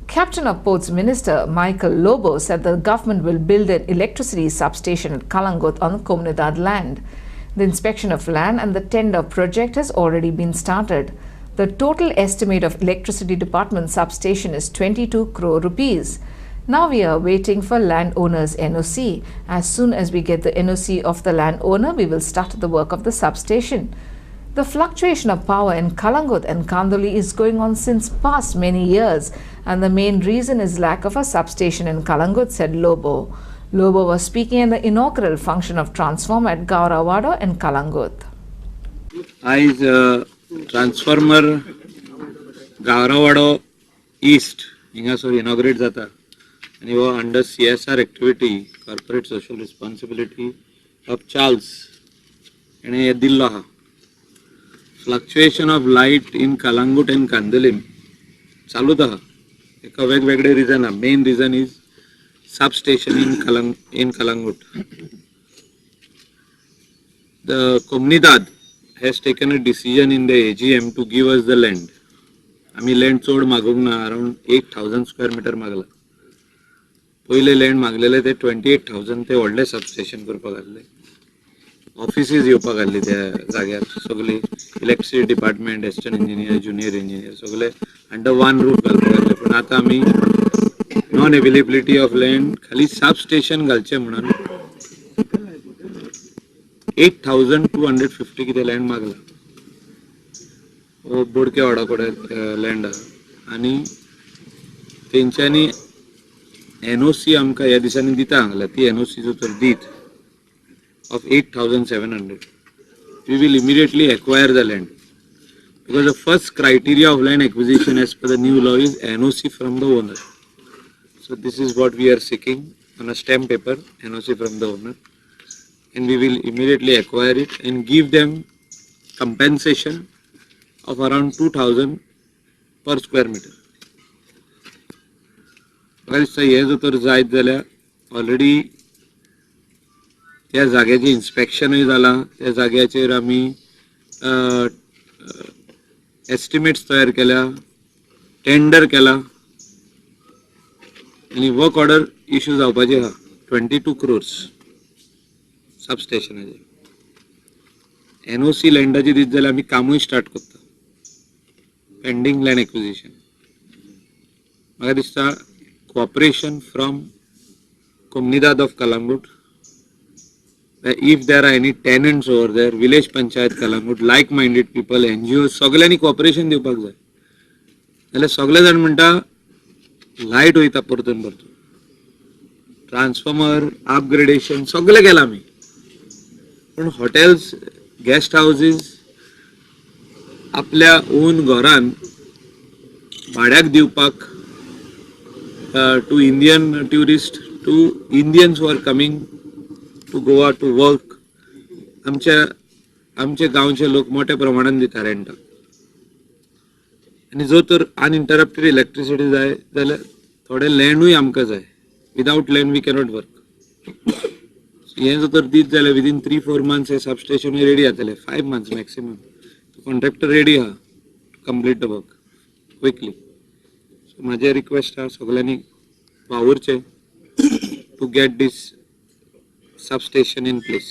Captain of Ports Minister Michael Lobo said the government will build an electricity substation at Kalangut on Komunidad land. The inspection of land and the tender project has already been started. The total estimate of electricity department substation is 22 crore rupees. Now we are waiting for landowner's NOC. As soon as we get the NOC of the landowner, we will start the work of the substation. The fluctuation of power in Kalangut and Kandoli is going on since past many years, and the main reason is lack of a substation in Kalangut, said Lobo. Lobo was speaking in the inaugural function of transformer at Gauravado in Kalangut. As transformer Gauravado East hingasor inaugurate jata and you are under CSR activity, corporate social responsibility of Charles and Dillah. Fluctuation of light in Kalangut and Kandalim चालू था एक वेगवेगळे reason आहे. Main reason is substation in Kalangut. The Komunidad has taken a decision in the AGM to give us the land. आम्ही land चोड मागूंक ना, around 8,000 square meter मागला. पहिले land मागलेले ते 28,000 ते व्हडले सबस्टेशन करपाक घातले. ऑफिसीज येवपाक घातली त्या जाग्यार सगळी electricity department, assistant engineer, junior engineer सगळे अंडर वन रूफ घालपाक घातले. पण आता आम्ही नॉन अवेलेबिलिटी ऑफ लँड खाली सबस्टेशन घालचे म्हणून 8,250 कितें लँड मागला. हो बोडके वाडा कडेन लँड आहा आनी तेंच्यांनी NOC आमकां ह्या दिसांनी दिता हांगल्या ती NOC जो तर दीत of 8,700. We will immediately acquire the land because the first criteria of land acquisition as per the new law is NOC from the owner. So this is what we are seeking on a stamp paper, NOC from the owner, and we will immediately acquire it and give them compensation of around 2,000 per square meter. हे जर तर जायत जाल्यार already त्या जाग्याचे इन्स्पेक्शनय जाला. त्या जाग्याचेर आमी estimates तयार केल्या, टेंडर केला आनी वर्क ऑर्डर इश्यू जावपाची आहा 22 crores सबस्टेशनाचे. NOC लँडाची दीत जाल्यार आमी कामूय स्टार्ट करता. पेंडींग लँड एक्विजिशन म्हाका दिसता cooperation from Komunidad of Kalangut. If there are any tenants over there, village panchayat Kalangut, like-minded people, NGOs, सगळ्यांनी cooperation दिवपाक जाय. जाल्यार सगळे जाण म्हणटा लायट वयता परतून परतून, ट्रान्सफॉर्मर अपग्रेडेशन सगळे केला आमी. पण हॉटेल्स, गेस्ट हाऊसेस आपल्या ओन घरान भाड्याक दिवपाक to Indian tourists, to Indians who are coming to Goa to work, आमचे गांवचे लोक मोठ्या प्रमाणात दिता रेंटाक. आणि जो तर अनइंटरप्टेड इलेक्ट्रिसिटी जाय जाल्यार थोडे लँडूय आमकां जाय. Without land we cannot work. हे जर तर दीत जाल्यार विदीन 3-4 months हे सबस्टेशन रेडी जातले. 5 months मॅक्सिमम. कॉन्ट्रॅक्टर रेडी आहा to complete the work quickly. माझे रिक्वेस्ट आहे सगळ्यांनी वावरचे to get this substation in place.